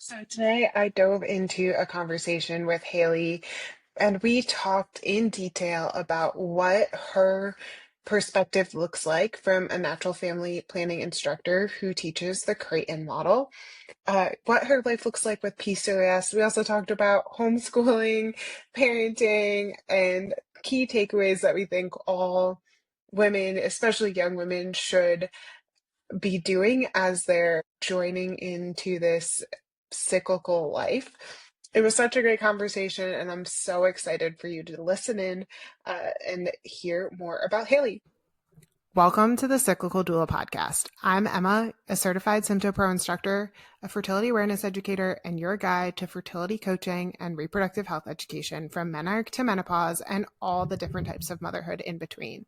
So today I dove into a conversation with Haley, and we talked in detail about what her perspective looks like from a natural family planning instructor who teaches the Creighton model, what her life looks like with PCOS. We also talked about homeschooling, parenting, and key takeaways that we think all women, especially young women, should be doing as they're joining into this cyclical life. It was such a great conversation, and I'm so excited for you to listen in and hear more about Haley. Welcome to the Cyclical Doula Podcast. I'm Emma, a certified SymptoPro instructor, a fertility awareness educator, and your guide to fertility coaching and reproductive health education from menarche to menopause and all the different types of motherhood in between.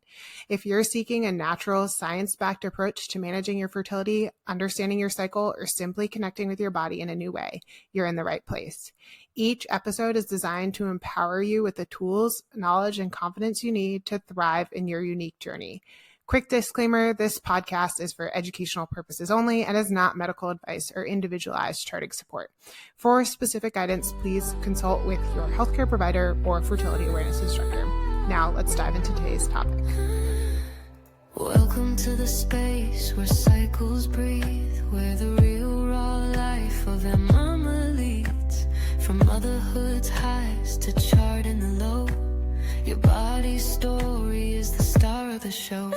If you're seeking a natural, science-backed approach to managing your fertility, understanding your cycle, or simply connecting with your body in a new way, you're in the right place. Each episode is designed to empower you with the tools, knowledge, and confidence you need to thrive in your unique journey. Quick disclaimer, this podcast is for educational purposes only and is not medical advice or individualized charting support. For specific guidance, please consult with your healthcare provider or fertility awareness instructor. Now, let's dive into today's topic. Welcome to the space where cycles breathe, where the real raw life of their mama leads. From motherhood's highs to charting the low, your body's story is the star of the show.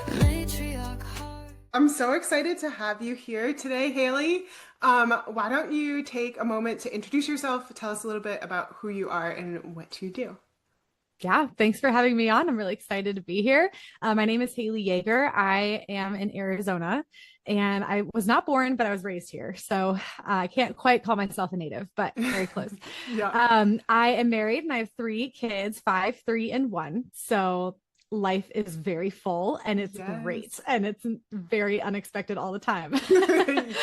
Matriarch heart. I'm so excited to have you here today, Haley. Why don't you take a moment to introduce yourself, tell us a little bit about who you are and what you do. Yeah, thanks for having me on. I'm really excited to be here. My name is Haley Yeager. I am in Arizona, and I was not born, but I was raised here. So I can't quite call myself a native, but very close. Yeah. I am married and I have 3 kids, 5, 3, and 1. So life is very full and it's great. And it's very unexpected all the time.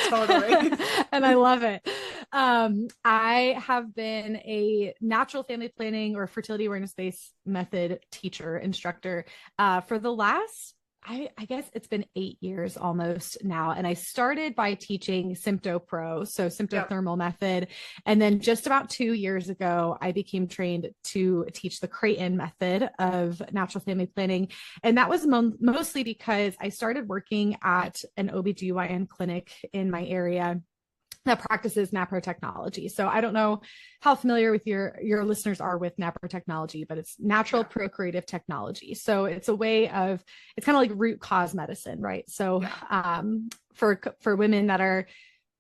Totally. And I love it. I have been a natural family planning or fertility awareness-based method teacher, instructor, for the last, I guess it's been 8 years almost now. And I started by teaching SymptoPro, so sympto-thermal method. And then just about 2 years ago, I became trained to teach the Creighton method of natural family planning. And that was mostly because I started working at an OBGYN clinic in my area that practices NAPRO technology. So I don't know how familiar with your listeners are with NAPRO technology, but it's natural procreative technology. So it's a way of, it's kind of like root cause medicine, right? So for women that are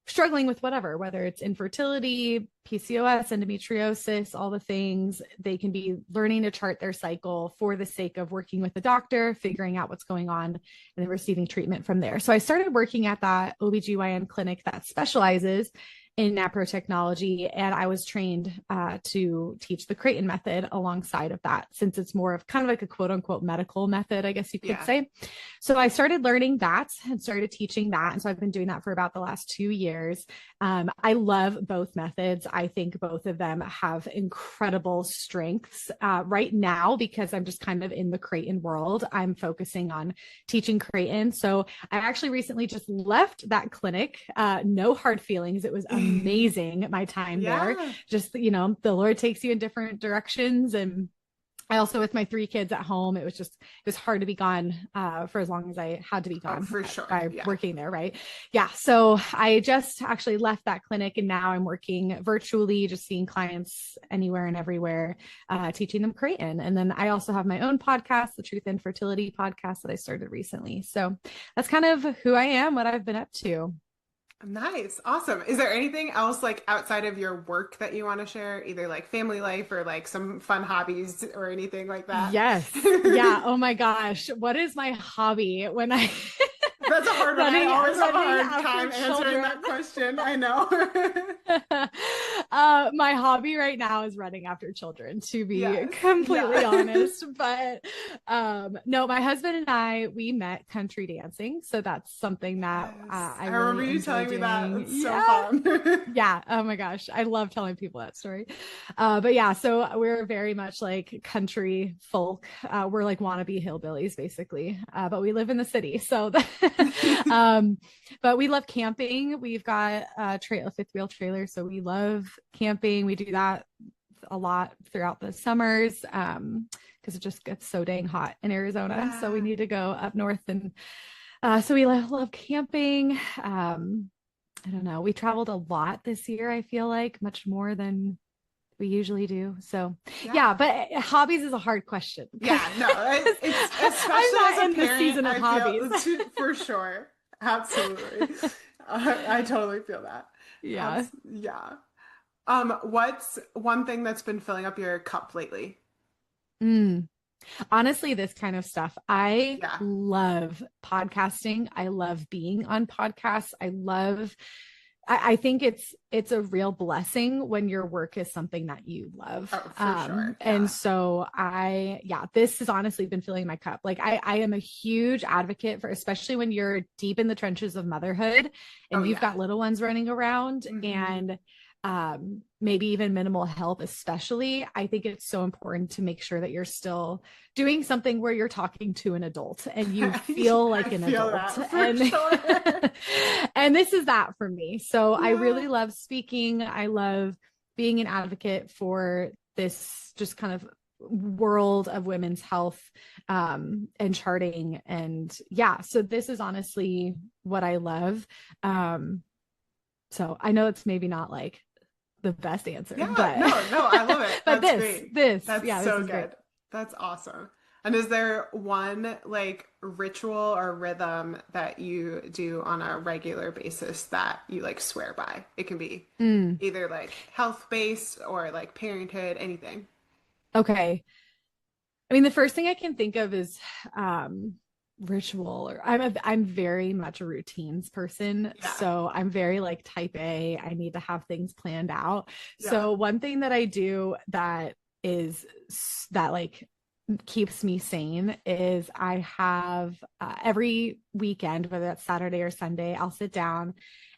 struggling with whatever, whether it's infertility, PCOS, endometriosis, all the things, they can be learning to chart their cycle for the sake of working with the doctor, figuring out what's going on, and then receiving treatment from there. So I started working at that OBGYN clinic that specializes in NAPRO technology, and I was trained to teach the Creighton method alongside of that, since it's more of kind of like a quote unquote medical method, I guess you could say. So I started learning that and started teaching that. And so I've been doing that for about the last 2 years. I love both methods. I think both of them have incredible strengths. Right now, because I'm just kind of in the Creighton world, I'm focusing on teaching Creighton. So I actually recently just left that clinic. No hard feelings. It was amazing, my time there. Just, the Lord takes you in different directions. And I also, with my 3 kids at home, it was hard to be gone for as long as I had to be gone by working there. Right. Yeah. So I just actually left that clinic, and now I'm working virtually, just seeing clients anywhere and everywhere, teaching them Creighton. And then I also have my own podcast, the Truth in Fertility podcast, that I started recently. So that's kind of who I am, what I've been up to. Nice. Awesome. Is there anything else like outside of your work that you want to share, either like family life or like some fun hobbies or anything like that? Yes. Yeah. Oh my gosh. What is my hobby when I That's a hard one. I always have a hard time answering that question. I know. My hobby right now is running after children, to be Yes. completely Yeah. honest. But no, my husband and we met country dancing. So that's something that Yes. I I remember really you enjoy telling me that. doing. It's so Yeah. fun. Yeah. Oh my gosh. I love telling people that story. But yeah, so we're very much like country folk. We're like wannabe hillbillies, basically. But we live in the city. So, but we love camping. We've got a fifth wheel trailer. So we love camping. We do that a lot throughout the summers. Because it just gets so dang hot in Arizona. Yeah. So we need to go up north. And so we love camping. I don't know. We traveled a lot this year, I feel like, much more than we usually do. So yeah, but hobbies is a hard question. Yeah, no, it's especially as a in parent, the season of hobbies. For sure. Absolutely. I totally feel that. Yeah. Yeah. What's one thing that's been filling up your cup lately? Mm. Honestly, this kind of stuff. I Yeah. love podcasting. I love being on podcasts. I think it's a real blessing when your work is something that you love. Oh, for sure. Yeah. And so this has honestly been filling my cup. Like I am a huge advocate for, especially when you're deep in the trenches of motherhood and you've got little ones running around and maybe even minimal help, especially. I think it's so important to make sure that you're still doing something where you're talking to an adult and you feel like an adult. And sure. And this is that for me. So I really love speaking. I love being an advocate for this just kind of world of women's health and charting. And so this is honestly what I love. So I know it's maybe not like the best answer. Yeah, but no, I love it. But That's great. That's so good. Great. That's awesome. And is there one like ritual or rhythm that you do on a regular basis that you like swear by? It can be either like health based or like parenthood, anything. Okay. I mean, the first thing I can think of is ritual, or I'm very much a routines person. So I'm very like type A. I need to have things planned out. So one thing that I do that like keeps me sane is I have every weekend, whether that's Saturday or Sunday, I'll sit down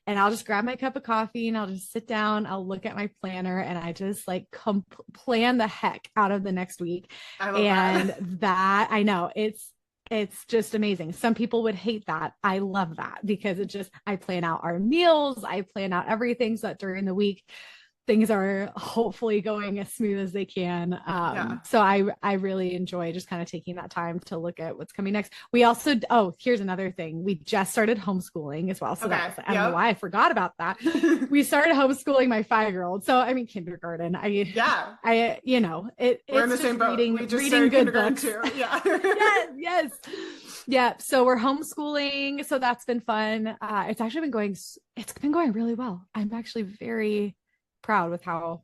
and I'll just grab my cup of coffee and I'll just sit down. I'll look at my planner and I just like plan the heck out of the next week. I love that I know it's just amazing. Some people would hate that. I love that because I plan out our meals. I plan out everything so that during the week, things are hopefully going as smooth as they can. So I really enjoy just kind of taking that time to look at what's coming next. We also, here's another thing. We just started homeschooling as well. So I don't know why I forgot about that. We started homeschooling my 5-year-old. So I mean, kindergarten. We're in the same boat. We just reading good books. Too. Yeah. yes. Yeah. So we're homeschooling. So that's been fun. It's actually been going really well. I'm actually very proud with how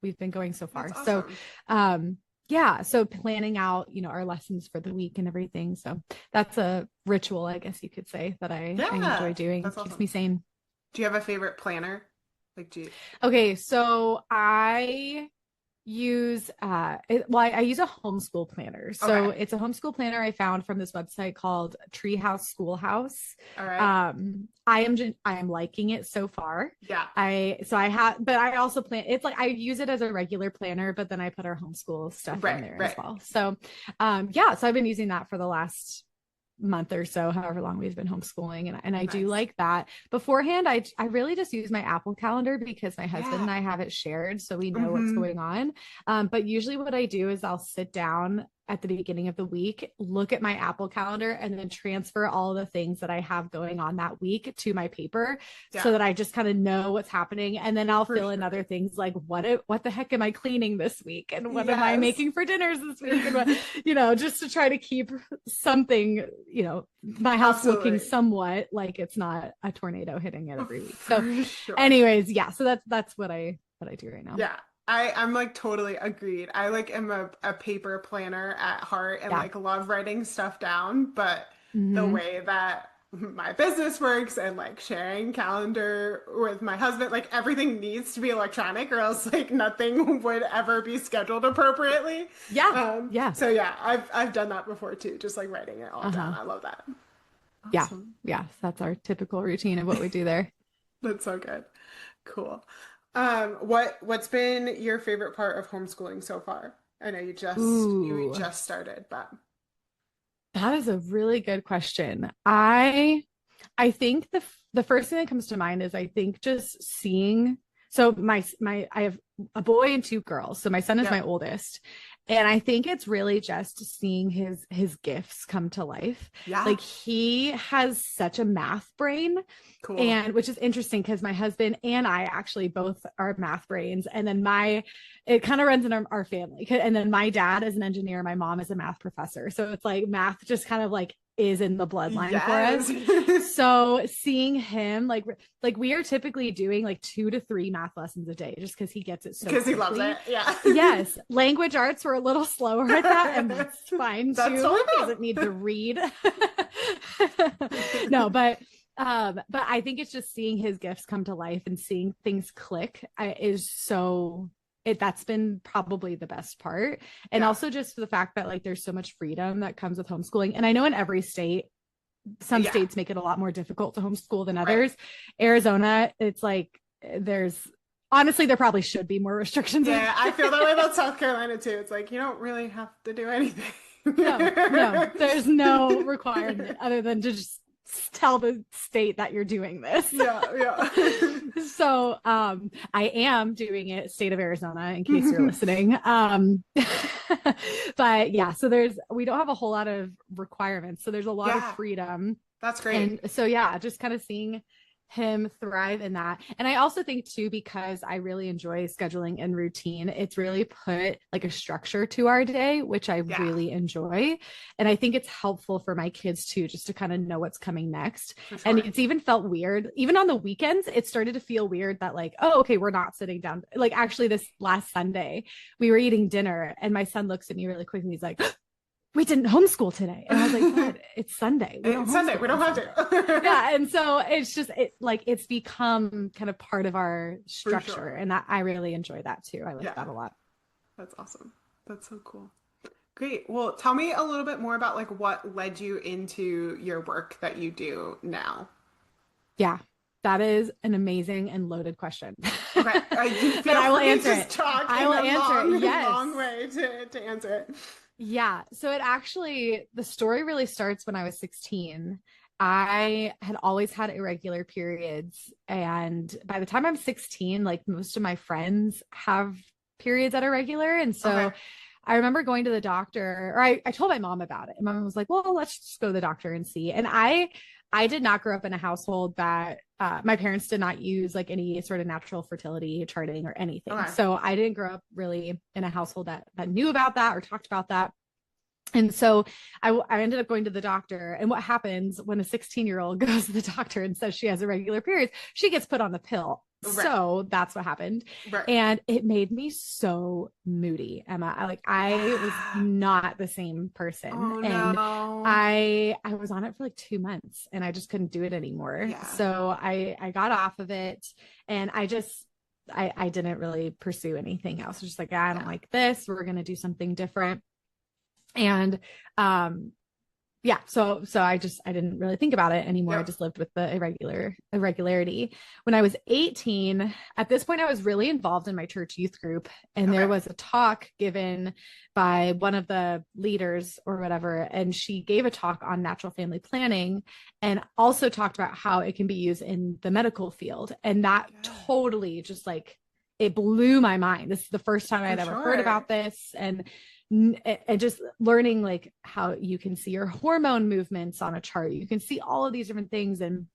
we've been going so far. Awesome. So so planning out our lessons for the week and everything, so that's a ritual, I guess you could say, that I enjoy doing. It keeps me sane. Do you have a favorite planner? Okay, so I use I use a homeschool planner. So it's a homeschool planner I found from this website called Treehouse Schoolhouse. All right. I am liking it so far. Yeah. But I also plan, it's like I use it as a regular planner, but then I put our homeschool stuff in there as well. So so I've been using that for the last month or so, however long we've been homeschooling, and I do like that. Beforehand, I really just use my Apple Calendar because my husband and I have it shared, so we know what's going on. But usually what I do is I'll sit down at the beginning of the week, look at my Apple Calendar, and then transfer all the things that I have going on that week to my paper so that I just kind of know what's happening. And then I'll fill in other things like what the heck am I cleaning this week? And what am I making for dinners this week? And what, just to try to keep something, my house looking somewhat like it's not a tornado hitting it every week. So anyways, so that's what I do right now. Yeah. I'm like totally agreed. I like am a paper planner at heart and like love writing stuff down, but the way that my business works and like sharing calendar with my husband, like everything needs to be electronic or else like nothing would ever be scheduled appropriately. Yeah. Yeah. So yeah, I've done that before too, just like writing it all down. Uh-huh. I love that. Yeah. Awesome. Yeah. That's our typical routine of what we do there. That's so good. Cool. What's been your favorite part of homeschooling so far? I know you Ooh, just started, but that is a really good question. I think the first thing that comes to mind is I think just seeing, so my I have a boy and two girls. So my son is my yep. oldest. And I think it's really just seeing his gifts come to life. Yeah. Like he has such a math brain, Cool. and which is interesting because my husband and I actually both are math brains. And then it kind of runs in our family. And then my dad is an engineer, my mom is a math professor. So it's like math just kind of like is in the bloodline for us. So seeing him like we are typically doing like 2 to 3 math lessons a day just because he gets it so because he quickly. loves it. Yeah. Yes. Language arts were a little slower at that, and that's fine That's too. totally He cool. doesn't need to read. No, but I think it's just seeing his gifts come to life and seeing things click is so that's been probably the best part. And also just the fact that like there's so much freedom that comes with homeschooling. And I know in every state, some states make it a lot more difficult to homeschool than others. Right. Arizona, it's like honestly, there probably should be more restrictions. Yeah, I feel that way about South Carolina too. It's like you don't really have to do anything. No, there's no requirement other than to just tell the state that you're doing this. Yeah. So I am doing it state of Arizona in case you're listening. But yeah, so we don't have a whole lot of requirements. So there's a lot of freedom. That's great. And so yeah, just kind of seeing him thrive in that. And I also think too, because I really enjoy scheduling and routine, it's really put like a structure to our day, which I really enjoy. And I think it's helpful for my kids too, just to kind of know what's coming next. Sure. And it's even felt weird, even on the weekends, it started to feel weird that like, oh, okay, we're not sitting down. Like actually this last Sunday, we were eating dinner and my son looks at me really quick and he's like, we didn't homeschool today. And I was like, God, it's Sunday. It's Sunday. We don't have to. Yeah. And so it's just, it's become kind of part of our structure. Sure. And I really enjoy that too. I like that a lot. That's awesome. That's so cool. Great. Well, tell me a little bit more about like what led you into your work that you do now. Yeah. That is an amazing and loaded question. Okay. But I will answer it. I will answer it. Yes. Long way to answer it. Yeah. So the story really starts when I was 16. I had always had irregular periods. And by the time I'm 16, like most of my friends have periods that are regular. And so I remember going to the doctor, or I told my mom about it. And my mom was like, well, let's just go to the doctor and see. And I did not grow up in a household that my parents did not use like any sort of natural fertility charting or anything. So I didn't grow up really in a household that knew about that or talked about that. And so I ended up going to the doctor. And what happens when a 16-year-old goes to the doctor and says she has irregular periods, she gets put on the pill. Right. So that's what happened. Right. And it made me so moody, Emma. I was not the same person. Oh, and no. I was on it for like 2 months and I just couldn't do it anymore. Yeah. So I got off of it and I didn't really pursue anything else. I was just like, I don't like this. We're going to do something different. And, so I didn't really think about it anymore. I just lived with the irregularity. When I was 18, at this point, I was really involved in my church youth group. And there was a talk given by one of the leaders or whatever. And she gave a talk on natural family planning and also talked about how it can be used in the medical field. And that totally just like, it blew my mind. This is the first time I'd ever heard about this. And just learning like how you can see your hormone movements on a chart. You can see all of these different things. And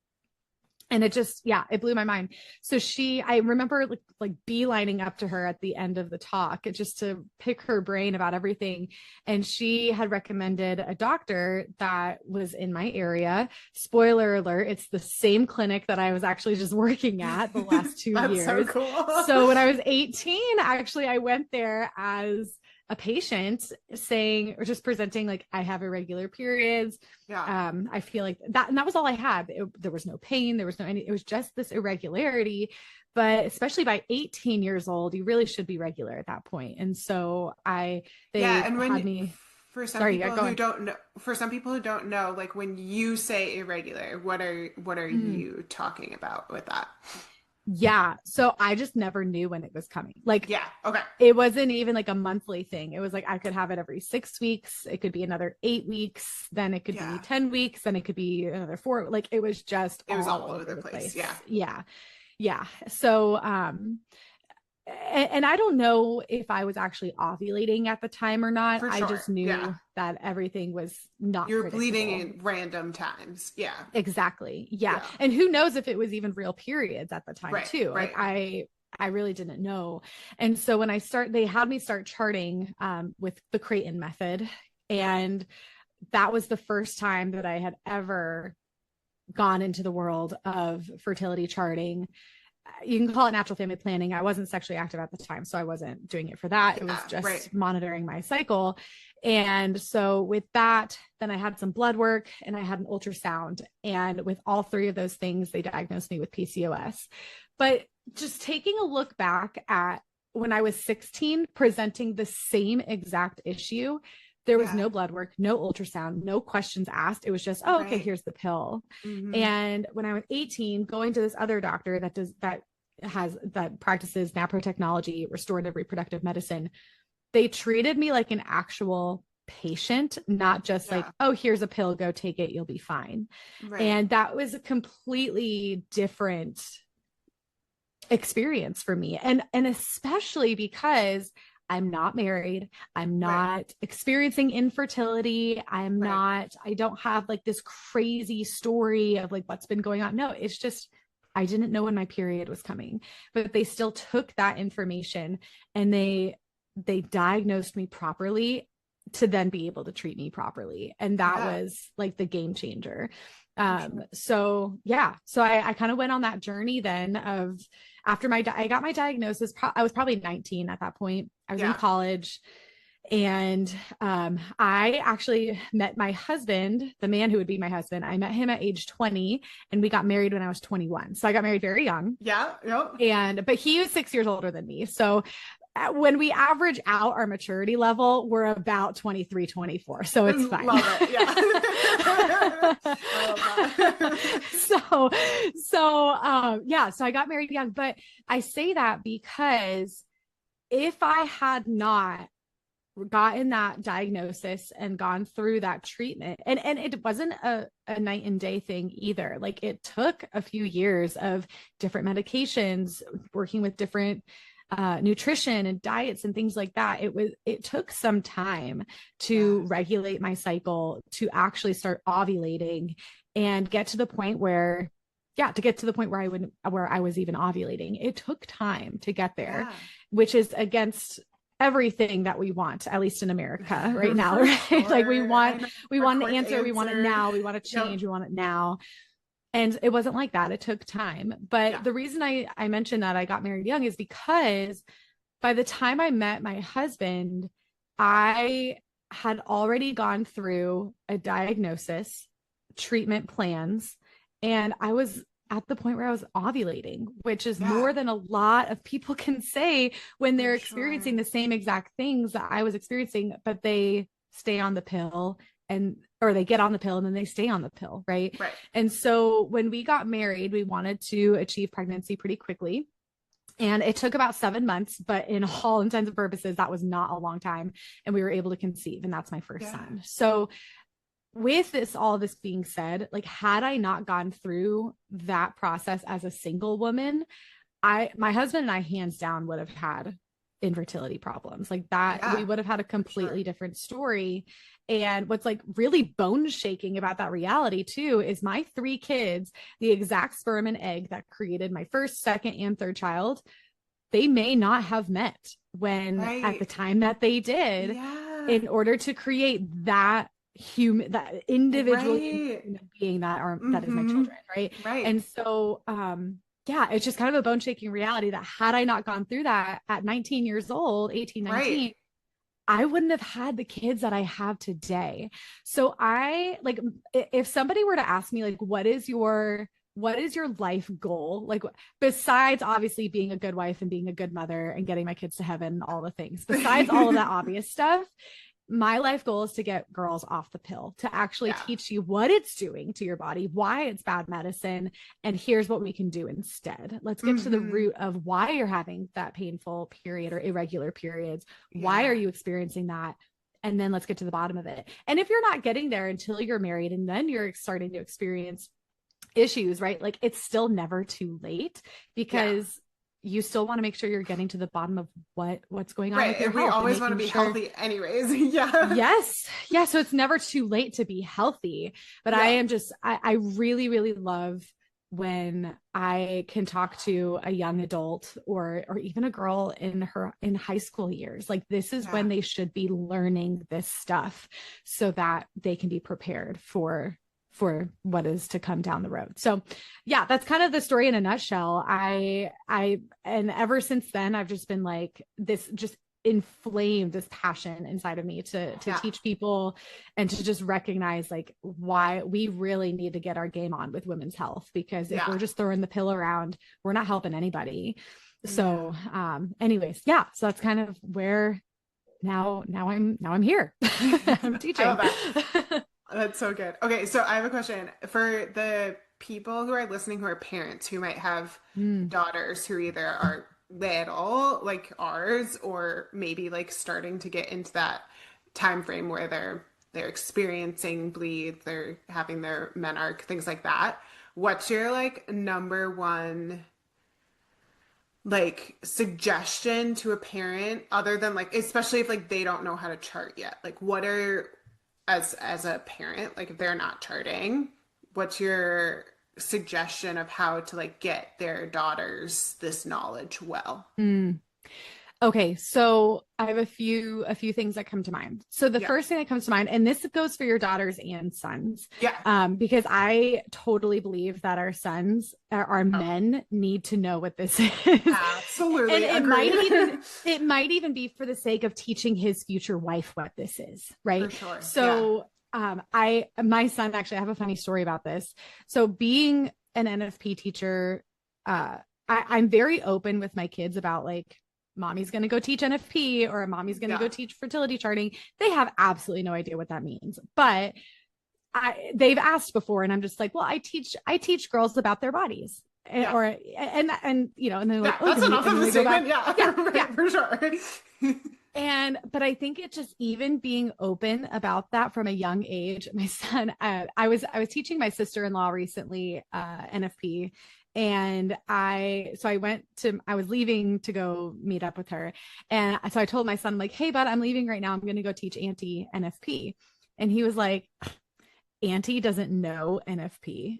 it just, it blew my mind. So I remember like beelining up to her at the end of the talk just to pick her brain about everything. And she had recommended a doctor that was in my area. Spoiler alert, it's the same clinic that I was actually just working at the last 2 years. So cool. So when I was 18, actually, I went there as a patient saying, or just presenting like, I have irregular periods. Yeah. I feel like that, and that was all I had. There was no pain. There was no, it was just this irregularity. But especially by 18 years old, you really should be regular at that point. And so Yeah, they and had when me, for some sorry, yeah, people go who on. don't know, like when you say irregular, what are you talking about with that? Yeah. So I just never knew when it was coming. Like Yeah. Okay. it wasn't even like a monthly thing. It was like I could have it every 6 weeks. It could be another 8 weeks. Then it could be Yeah. 10 weeks. Then it could be another four. Like it was just It was all all over over the the place. place. Yeah. Yeah. Yeah. So, and I don't know if I was actually ovulating at the time or not. For I sure. just Yeah. knew that everything was not You're bleeding predictable. in random times. Yeah. Exactly. Yeah. Yeah. And who knows if it was even real periods at the time Right. too. Like Right. I really didn't know. And so when they had me start charting with the Creighton method. And that was the first time that I had ever gone into the world of fertility charting. You can call it natural family planning. I wasn't sexually active at the time, so I wasn't doing it for that. It was Yeah. Right. just monitoring my cycle. And so with that, then I had some blood work and I had an ultrasound. And with all three of those things, they diagnosed me with PCOS. But just taking a look back at when I was 16, presenting the same exact issue, there was Yeah. no blood work, no ultrasound, no questions asked. It was just, oh, okay, Right. here's the pill. Mm-hmm. And when I was 18, going to this other doctor that practices naprotechnology, restorative reproductive medicine, they treated me like an actual patient, not just like, Yeah. oh, here's a pill, go take it, you'll be fine. Right. And that was a completely different experience for me. And especially because I'm not married. I'm Right. not experiencing infertility. Right. I don't have like this crazy story of like what's been going on. No, it's just, I didn't know when my period was coming, but they still took that information and they diagnosed me properly to then be able to treat me properly. And that Yeah. was like the game changer. Sure. So yeah, so I kind of went on that journey then of after I got my diagnosis, I was probably 19 at that point. I was in Yeah. college and I actually met my husband, the man who would be my husband. I met him at age 20 and we got married when I was 21. So I got married very young. Yeah. Yep. But he was 6 years older than me. So when we average out our maturity level, we're about 23, 24. So it's fine. Love it. Yeah. I love that. So I got married young, but I say that because if I had not gotten that diagnosis and gone through that treatment, and it wasn't a night and day thing either. Like it took a few years of different medications, working with different nutrition and diets and things like that. It took some time to regulate my cycle, to actually start ovulating and get to the point where I was even ovulating. It took time to get there, which is against everything that we want, at least in America right now, right? Sure. Like we want an answer. We want it now. We want to change. We want it now. And it wasn't like that. It took time. But the reason I mentioned that I got married young is because by the time I met my husband, I had already gone through a diagnosis, treatment plans, and I was at the point where I was ovulating, which is more than a lot of people can say when they're experiencing the same exact things that I was experiencing, but they stay on the pill or they get on the pill and then they stay on the pill. Right. And so when we got married, we wanted to achieve pregnancy pretty quickly. And it took about 7 months, but in all intents and purposes, that was not a long time. And we were able to conceive, and that's my first son. So with all this being said, like, had I not gone through that process as a single woman, my husband and I hands down would have had infertility problems like that. We would have had a completely different story. And what's like really bone shaking about that reality too is my 3 kids, the exact sperm and egg that created my first, second, and third child, they may not have met when at the time that they did in order to create that individual human being that is my children. Right. And so, it's just kind of a bone shaking reality that had I not gone through that at 19 years old, 18, 19, I wouldn't have had the kids that I have today. So I like, if somebody were to ask me, like, what is your life goal? Like, besides obviously being a good wife and being a good mother and getting my kids to heaven, all the things, besides all of that obvious stuff, my life goal is to get girls off the pill, to actually teach you what it's doing to your body, why it's bad medicine, and here's what we can do instead. Let's get to the root of why you're having that painful period or irregular periods. Why are you experiencing that? And then let's get to the bottom of it. And if you're not getting there until you're married and then you're starting to experience issues, right? Like, it's still never too late, because you still want to make sure you're getting to the bottom of what's going on with your health. We always want to be healthy anyways. Yes. So it's never too late to be healthy. But I really, really love when I can talk to a young adult or even a girl in high school years. Like, this is when they should be learning this stuff so that they can be prepared for what is to come down the road. So that's kind of the story in a nutshell. And ever since then, I've just been like, this just inflamed this passion inside of me to teach people and to just recognize like why we really need to get our game on with women's health, because if we're just throwing the pill around, we're not helping anybody. So anyways, so that's kind of where now I'm here. I'm teaching. That's so good. Okay, so I have a question for the people who are listening who are parents who might have daughters who either are little like ours or maybe like starting to get into that time frame where they're experiencing bleeds, they're having their menarche, things like that. What's your like number one like suggestion to a parent, other than like, especially if like they don't know how to chart yet? Like, what are, as a parent, like if they're not charting, what's your suggestion of how to like get their daughters this knowledge well? Okay, so I have a few things that come to mind. So the first thing that comes to mind, and this goes for your daughters and sons, because I totally believe that our sons, our men, need to know what this is. Absolutely, and it might even be for the sake of teaching his future wife what this is, right? For sure. So my son, actually, I have a funny story about this. So being an NFP teacher, I'm very open with my kids about like, mommy's going to go teach NFP or mommy's going to go teach fertility charting. They have absolutely no idea what that means, but they've asked before, and I'm just like, well, I teach girls about their bodies. And you know, and they're like, that's enough of a statement. Yeah, for sure. But I think it's just even being open about that from a young age. My son, I was teaching my sister-in-law recently, NFP. And I was leaving to go meet up with her. And so I told my son, I'm like, hey, bud, I'm leaving right now. I'm going to go teach Auntie NFP. And he was like, Auntie doesn't know NFP.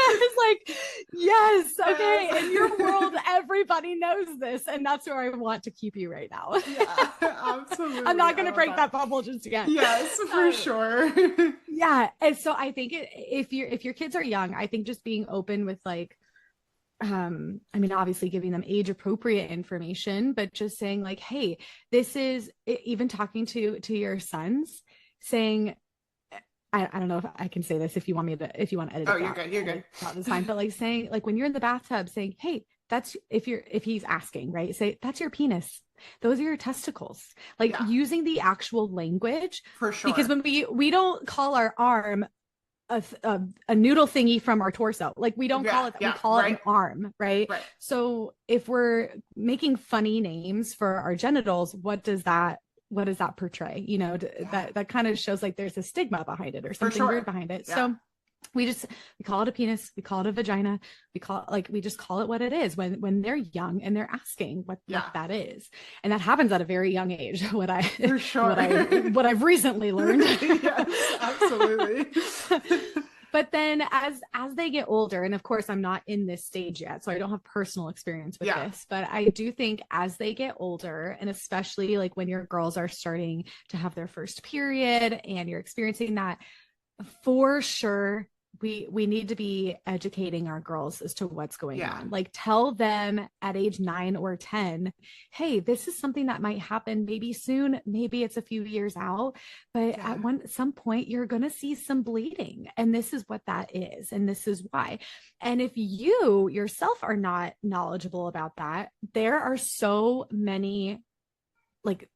I was like, yes, okay. In your world, everybody knows this. And that's where I want to keep you right now. Yeah, absolutely. I'm not going to break that bubble just yet. Yes, for sure. Yeah. And so I think if your kids are young, I think just being open with like, I mean, obviously giving them age appropriate information, but just saying like, hey, this is, even talking to your sons, saying, I don't know if I can say this, if you want to edit it. You're good. That's fine. But like saying, like when you're in the bathtub saying, hey, that's, if he's asking, right? Say, that's your penis. Those are your testicles. Like using the actual language. For sure. Because when we don't call our arm a noodle thingy from our torso. Like we don't call it that. We call it an arm, right? So if we're making funny names for our genitals, what does that portray? You know, that kind of shows like there's a stigma behind it or something weird behind it. So we call it a penis, we call it a vagina, we just call it what it is when they're young and they're asking what that is. And that happens at a very young age. What I've recently learned. Yes, absolutely. But then as they get older, and of course I'm not in this stage yet, so I don't have personal experience with this, but I do think as they get older, and especially like when your girls are starting to have their first period and you're experiencing that, for sure, we need to be educating our girls as to what's going Yeah. on. Like tell them at age 9 or 10, hey, this is something that might happen maybe soon, maybe it's a few years out, but Yeah. at some point you're going to see some bleeding, and this is what that is, and this is why. And if you yourself are not knowledgeable about that, there are so many like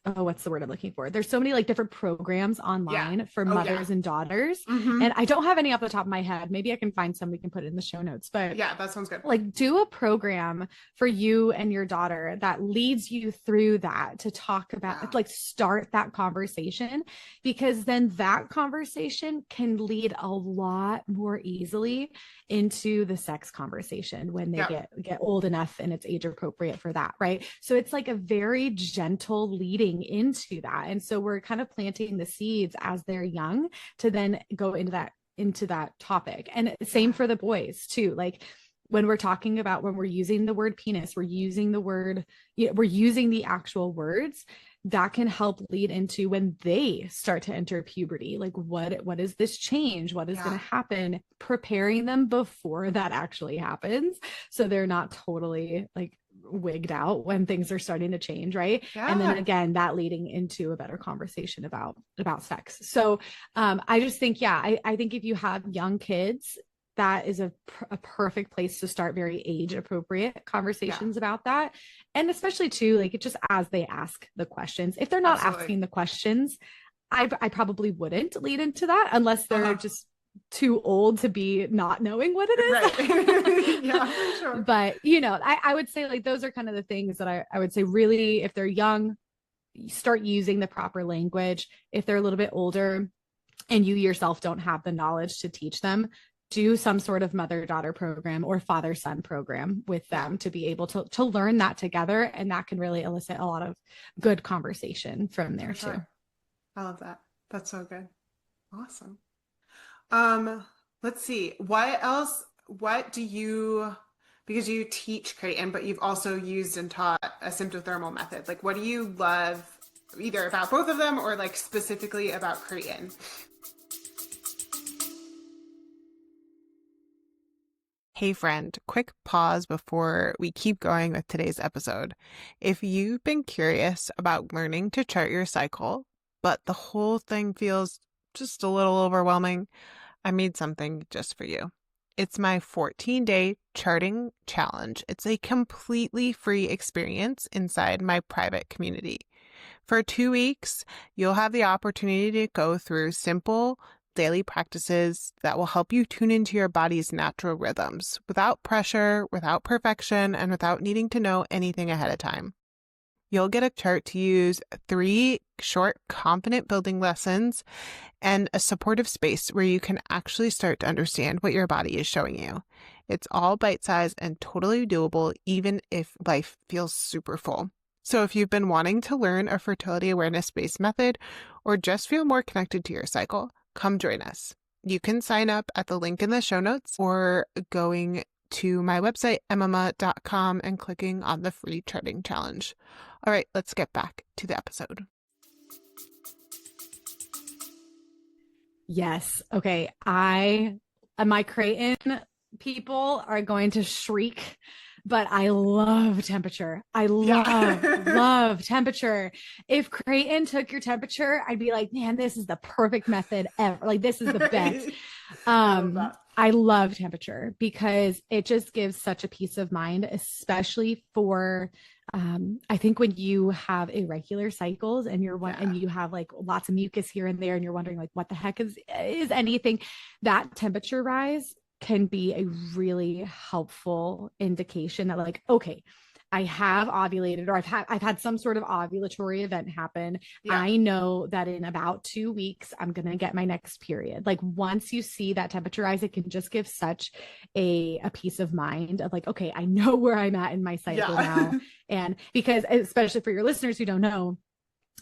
oh, what's the word I'm looking for? There's so many like different programs online for mothers and daughters. And I don't have any off the top of my head. Maybe I can find some we can put in the show notes, but yeah, that sounds good. Like do a program for you and your daughter that leads you through that to talk about, like start that conversation, because then that conversation can lead a lot more easily into the sex conversation when they get old enough and it's age appropriate for that. Right. So it's like a very gentle leading into that. And so we're kind of planting the seeds as they're young to then go into that topic. And same for the boys too. Like when we're talking about, when we're using the word penis, we're using the actual words that can help lead into when they start to enter puberty. Like what is this change? What is going to happen? Preparing them before that actually happens, so they're not totally like wigged out when things are starting to change, right? And then again, that leading into a better conversation about sex. So I just think, I think if you have young kids, that is a perfect place to start very age appropriate conversations about that. And especially too, like just as they ask the questions, if they're not asking the questions, I probably wouldn't lead into that unless they're just too old to be not knowing what it is. Right. Yeah, for sure. But I would say like those are kind of the things that I would say really, if they're young, start using the proper language. If they're a little bit older and you yourself don't have the knowledge to teach them, do some sort of mother-daughter program or father-son program with them to be able to learn that together. And that can really elicit a lot of good conversation from there too. I love that. That's so good. Awesome. Let's see. What else? Because you teach Creighton, but you've also used and taught a sympto-thermal method. Like, what do you love either about both of them or like specifically about Creighton? Hey friend, quick pause before we keep going with today's episode. If you've been curious about learning to chart your cycle, but the whole thing feels just a little overwhelming, I made something just for you. It's my 14-day charting challenge. It's a completely free experience inside my private community. For 2 weeks, you'll have the opportunity to go through simple daily practices that will help you tune into your body's natural rhythms without pressure, without perfection, and without needing to know anything ahead of time. You'll get a chart to use, 3 short, confident building lessons, and a supportive space where you can actually start to understand what your body is showing you. It's all bite-sized and totally doable, even if life feels super full. So if you've been wanting to learn a fertility awareness-based method or just feel more connected to your cycle, come join us. You can sign up at the link in the show notes or going to my website, emma.com, and clicking on the free charting challenge. All right, let's get back to the episode. Yes. Okay. My Creighton people are going to shriek, but I love temperature. I love temperature. If Creighton took your temperature, I'd be like, man, this is the perfect method ever. Like, this is the best. I love temperature because it just gives such a peace of mind, especially for, I think when you have irregular cycles and and you have like lots of mucus here and there and you're wondering like, what the heck is anything, that temperature rise can be a really helpful indication that like, okay, I have ovulated, or I've had some sort of ovulatory event happen. I know that in about 2 weeks, I'm going to get my next period. Like once you see that temperature rise, it can just give such a peace of mind of like, okay, I know where I'm at in my cycle now. And because especially for your listeners who don't know,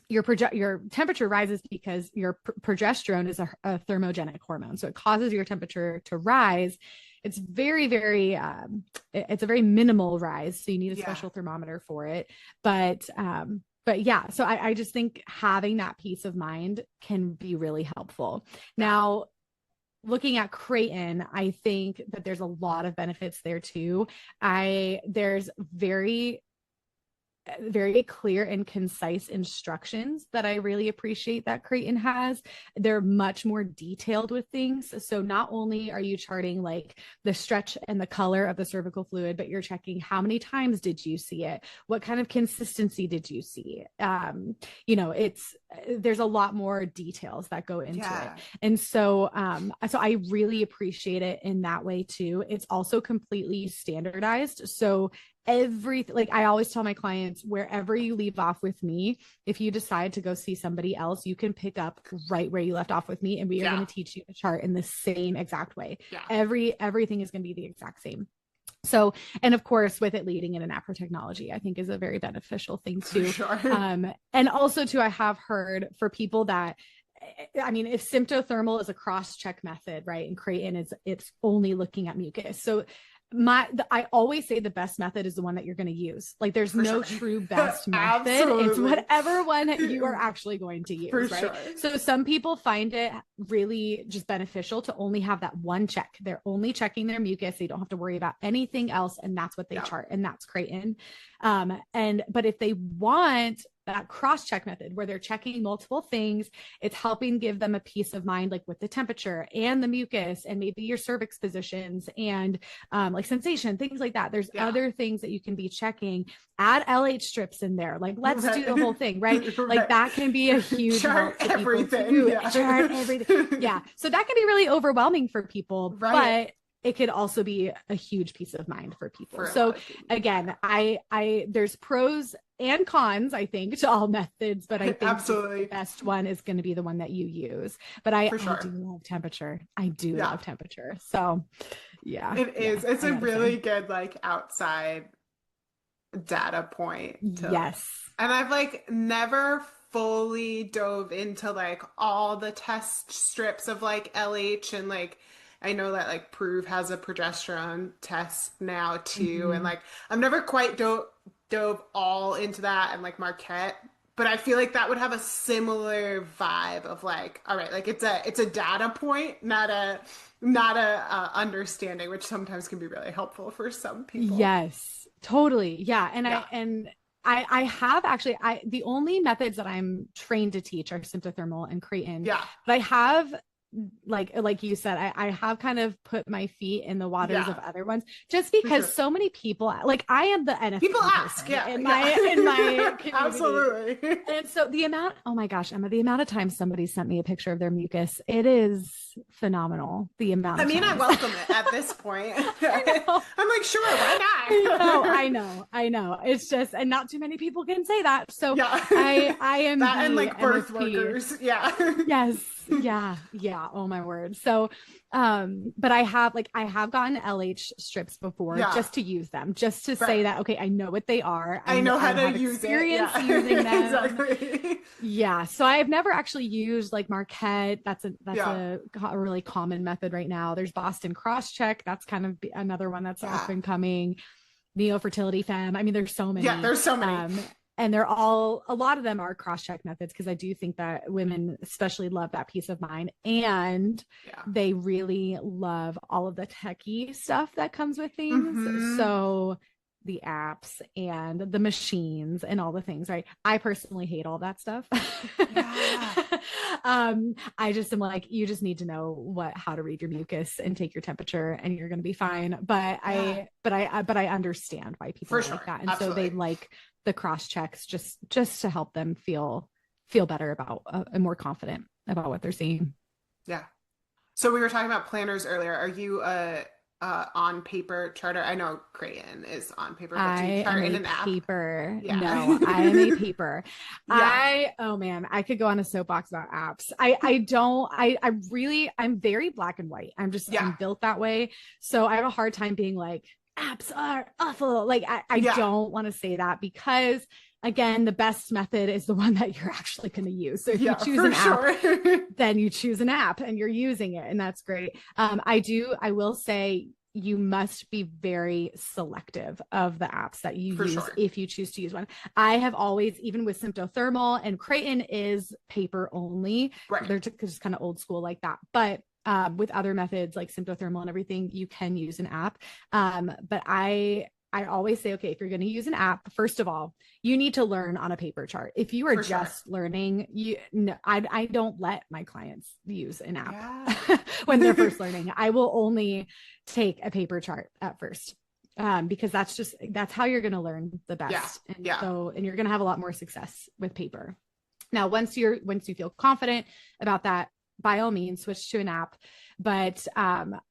your temperature rises because your progesterone is a thermogenic hormone. So it causes your temperature to rise. It's very, very, it's a very minimal rise. So you need a special thermometer for it. But yeah, so I just think having that peace of mind can be really helpful. Now, looking at Creighton, I think that there's a lot of benefits there too. There's very clear and concise instructions that I really appreciate that Creighton has. They're much more detailed with things. So not only are you charting like the stretch and the color of the cervical fluid, but you're checking how many times did you see it? What kind of consistency did you see? There's a lot more details that go into it. And so I really appreciate it in that way too. It's also completely standardized. So like I always tell my clients, wherever you leave off with me, if you decide to go see somebody else, you can pick up right where you left off with me, and we are going to teach you the chart in the same exact way. Everything is going to be the exact same. So, and of course, with it leading in an afro technology, I think is a very beneficial thing too. And also too, I have heard for people that, I mean, if sympto-thermal is a cross-check method, right, and Creighton it's only looking at mucus. So I always say the best method is the one that you're going to use. Like there's no true best method. It's whatever one you are actually going to use. Right. So some people find it really just beneficial to only have that one check. They're only checking their mucus. They don't have to worry about anything else. And that's what they chart. And that's Creighton. But if they want that cross-check method where they're checking multiple things, it's helping give them a peace of mind, like with the temperature and the mucus and maybe your cervix positions and like sensation, things like that. There's other things that you can be checking. Add LH strips in there. Like, let's do the whole thing, right? Like that can be a huge chart everything. Chart everything. Yeah. So that can be really overwhelming for people, but it could also be a huge peace of mind for people. So again, there's pros and cons, I think, to all methods, but I think the best one is going to be the one that you use. But I do love temperature. I do love temperature. So it is. It's a really good like outside data point. Yes. And I've like never fully dove into like all the test strips of like LH, and like I know that like Prove has a progesterone test now too. And like I've never quite dove all into that, and like Marquette, but I feel like that would have a similar vibe of like, all right, like it's a data point, not a understanding, which sometimes can be really helpful for some people. Yes, totally. Yeah. And I have actually, the only methods that I'm trained to teach are sympto-thermal and Creighton. Yeah. But I have, like you said, I have kind of put my feet in the waters of other ones, just because so many people, like I am the NFP people ask in my community. Absolutely. And so oh my gosh, Emma, the amount of times somebody sent me a picture of their mucus, it is phenomenal. The amount of times. I welcome it at this point. I'm like, sure, why not? I know. It's just, and not too many people can say that. So I am that, and like birth NFP. workers. Yes. Yeah. Oh my word. So, but I have gotten LH strips before just to use them, just to say that, okay, I know what they are. I know how to use experience it. Using them. Exactly. Yeah. So I've never actually used like Marquette. That's a really common method right now. There's Boston Crosscheck. That's kind of another one that's up and coming. Neo Fertility Femme. I mean, there's so many. Yeah, there's so many. And a lot of them are cross-check methods, because I do think that women especially love that peace of mind, and they really love all of the techie stuff that comes with things. So the apps and the machines and all the things, right? I personally hate all that stuff. I just am like, you just need to know how to read your mucus and take your temperature, and you're going to be fine. But I understand why people like that. And so they like the cross checks just to help them feel better about and more confident about what they're seeing. Yeah. So we were talking about planners earlier. Are you on paper charter? I know Creighton is on paper, but do you chart in an app? Paper. Yeah. No, I am a paper. Oh man, I could go on a soapbox about apps. I'm very black and white. I'm built that way. So I have a hard time being like, apps are awful. Like I don't want to say that, because again, the best method is the one that you're actually going to use. So if you choose an app, then you choose an app and you're using it, and that's great. I will say you must be very selective of the apps that you use if you choose to use one. I have always, even with sympto-thermal, and Creighton is paper only. Right. They're just kind of old school like that. But with other methods like sympto-thermal and everything, you can use an app. But I always say, okay, if you're going to use an app, first of all, you need to learn on a paper chart. If you are just learning, I don't let my clients use an app when they're first learning. I will only take a paper chart at first. Because that's how you're going to learn the best. And you're going to have a lot more success with paper. Now, once you feel confident about that, by all means, switch to an app. But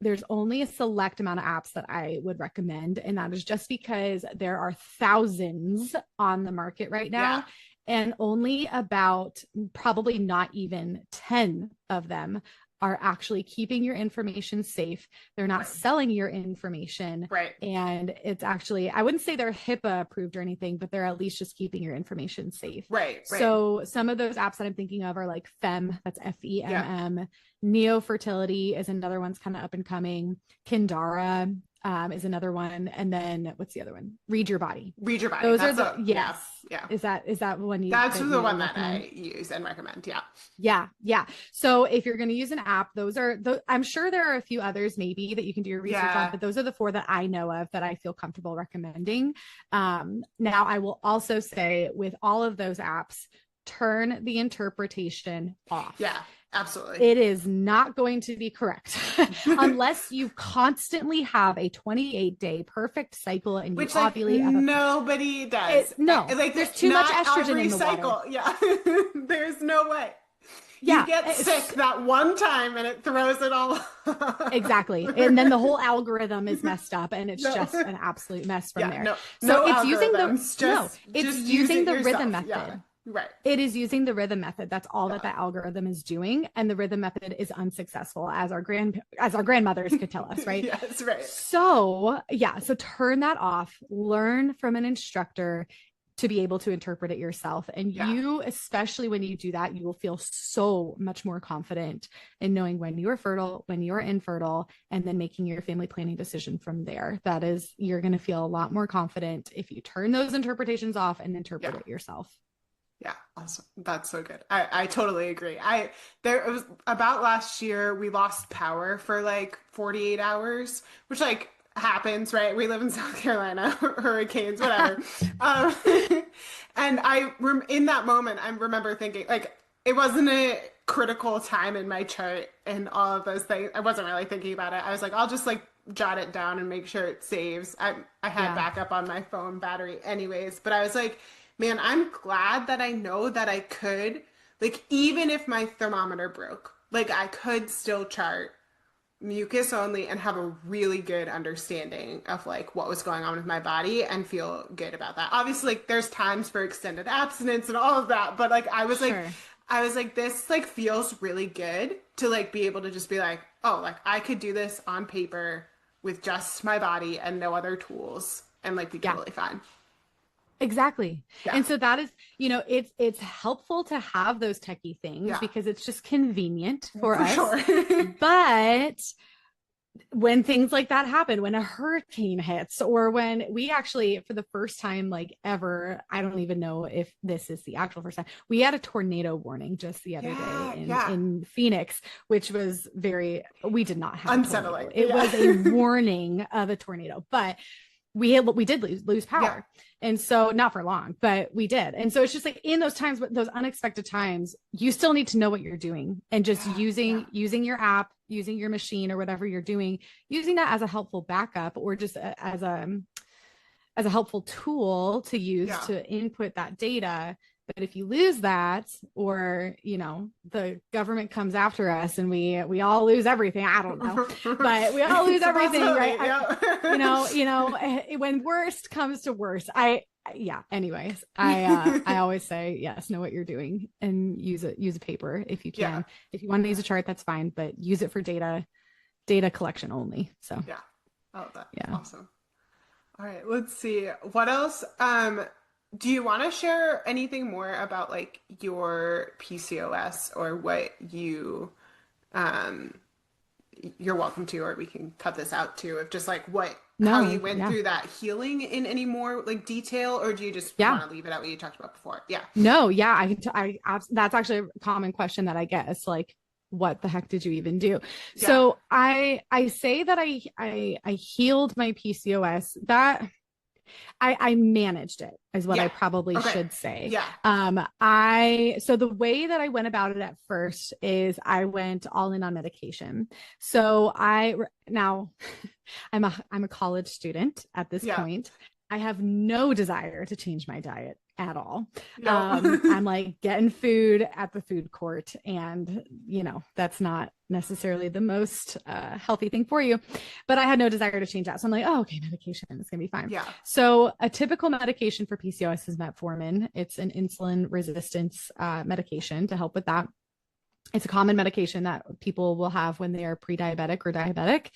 there's only a select amount of apps that I would recommend. And that is just because there are thousands on the market right now. And only about probably not even 10 of them are actually keeping your information safe. They're not selling your information. And it's actually, I wouldn't say they're HIPAA approved or anything, but they're at least just keeping your information safe. So some of those apps that I'm thinking of are like FEM, that's FEMM. Neo Fertility is another one's kind of up and coming. Kindara is another one. And then what's the other one? Read Your Body. Those are the, Is that one that's the one that I use and recommend. Yeah. So if you're going to use an app, I'm sure there are a few others maybe that you can do your research on, but those are the 4 that I know of that I feel comfortable recommending. Now I will also say with all of those apps, turn the interpretation off. Absolutely. It is not going to be correct unless you constantly have a 28-day perfect cycle and you ovulate. Nobody does. There's too much estrogen in the cycle. Water. There's no way. You get sick that one time and it throws it all. Exactly. And then the whole algorithm is messed up and it's just an absolute mess from there. It's using the rhythm method. It is using the rhythm method. That's all that the algorithm is doing. And the rhythm method is unsuccessful, as our grandmothers could tell us, right? So turn that off, learn from an instructor to be able to interpret it yourself. And you, especially when you do that, you will feel so much more confident in knowing when you are fertile, when you are infertile, and then making your family planning decision from there. You're going to feel a lot more confident if you turn those interpretations off and interpret it yourself. Yeah, awesome. That's so good. I totally agree. It was about last year, we lost power for like 48 hours, which like happens, right? We live in South Carolina, hurricanes, whatever. And in that moment, I remember thinking like, it wasn't a critical time in my chart and all of those things. I wasn't really thinking about it. I was like, I'll just like jot it down and make sure it saves. I had backup on my phone battery anyways, but I was like, man, I'm glad that I know that I could, like, even if my thermometer broke, like I could still chart mucus only and have a really good understanding of like what was going on with my body and feel good about that. Obviously, like there's times for extended abstinence and all of that, but like I was like, this like feels really good to like be able to just be like, oh, like I could do this on paper with just my body and no other tools and like be totally fine. Exactly. Yeah. And so that is, it's helpful to have those techie things because it's just convenient for us. Sure. But when things like that happen, when a hurricane hits, or when we actually, for the first time, like ever, I don't even know if this is the actual first time, we had a tornado warning just the other day in Phoenix, which was we did not have unsettling. It was a warning of a tornado, but we did lose power. And so not for long, but we did. And so it's just like in those times, those unexpected times, you still need to know what you're doing and just using your app, using your machine or whatever you're doing, using that as a helpful backup or just as a helpful tool to use to input that data. But if you lose that, or, the government comes after us and we all lose everything, I don't know, but we all lose everything, right? When worst comes to worst, anyways, I always say, yes, know what you're doing and use a paper if you can. Yeah. If you want to use a chart, that's fine, but use it for data collection only. So oh, that's awesome. All right, let's see what else. Do you want to share anything more about like your PCOS or what you're welcome to, or we can cut this out too, of just like how you went through that healing in any more like detail, or do you just want to leave it at what you talked about before? Yeah. No. Yeah. That's actually a common question that I get. It's like, what the heck did you even do? Yeah. So I say that I healed my PCOS. That I managed it is what I probably should say. Yeah. So the way that I went about it at first is I went all in on medication. So now I'm a college student at this point. I have no desire to change my diet at all. I'm like getting food at the food court, and that's not necessarily the most healthy thing for you, but I had no desire to change that. So I'm like, oh, okay, medication is gonna be fine. Yeah. So a typical medication for PCOS is metformin. It's an insulin resistance medication to help with that. It's a common medication that people will have when they are pre-diabetic or diabetic.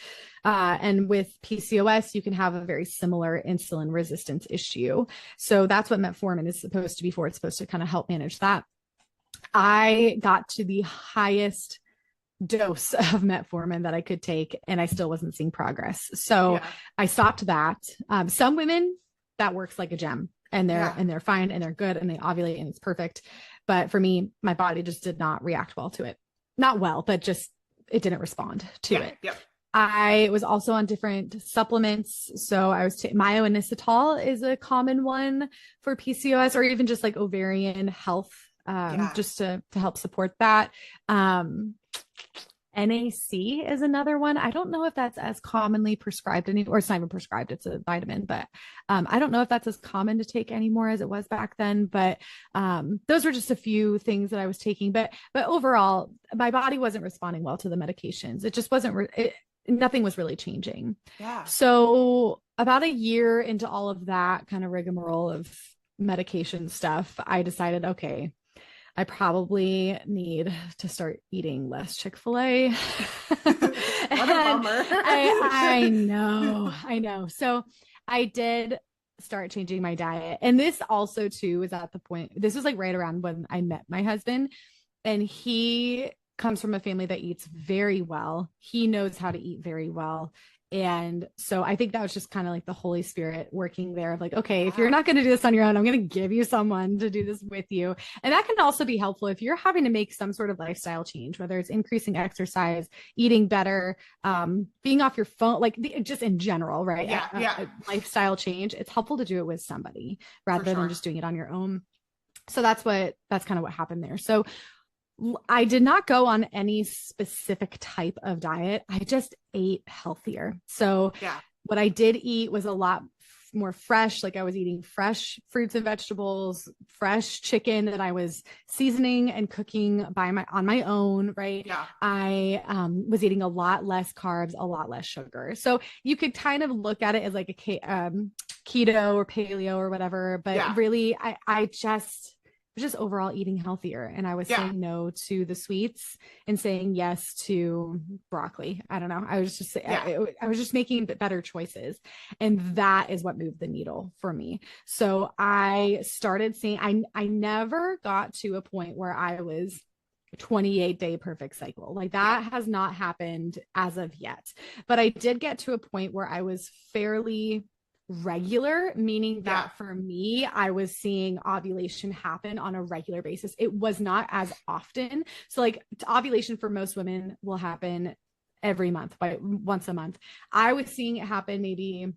And with PCOS, you can have a very similar insulin resistance issue. So that's what metformin is supposed to be for. It's supposed to kind of help manage that. I got to the highest dose of metformin that I could take, and I still wasn't seeing progress. So I stopped that. Some women, that works like a gem, and they're fine and they're good and they ovulate and it's perfect. But for me, my body just did not react well to it. Not well, but just it didn't respond to it. Yep. I was also on different supplements. So I was myo-inositol is a common one for PCOS, or even just like ovarian health, just to help support that. NAC is another one. I don't know if that's as commonly prescribed anymore, or it's not even prescribed, it's a vitamin, but I don't know if that's as common to take anymore as it was back then. But those were just a few things that I was taking. But overall, my body wasn't responding well to the medications. It just wasn't, nothing was really changing. Yeah. So about a year into all of that kind of rigmarole of medication stuff, I decided, okay, I probably need to start eating less Chick-fil-A. What a bummer. I know. So I did start changing my diet. And this also too was at the point, this was like right around when I met my husband, and he comes from a family that eats very well. He knows how to eat very well. And so I think that was just kind of like the Holy Spirit working there of like, okay, if you're not going to do this on your own, I'm going to give you someone to do this with you. And that can also be helpful if you're having to make some sort of lifestyle change, whether it's increasing exercise, eating better, being off your phone, like just in general, right? A lifestyle change. It's helpful to do it with somebody rather than just doing it on your own. So that's kind of what happened there. So I did not go on any specific type of diet. I just ate healthier. So what I did eat was a lot more fresh. Like I was eating fresh fruits and vegetables, fresh chicken that I was seasoning and cooking on my own. Right. Yeah. I was eating a lot less carbs, a lot less sugar. So you could kind of look at it as like a keto or paleo or whatever. But really, I just overall eating healthier. And I was saying no to the sweets and saying yes to broccoli. I don't know. I was just, I was just making better choices. And that is what moved the needle for me. So I started seeing, I never got to a point where I was 28-day perfect cycle. Like that has not happened as of yet. But I did get to a point where I was fairly regular, meaning that for me, I was seeing ovulation happen on a regular basis. It was not as often. So like ovulation for most women will happen every month, once a month. I was seeing it happen maybe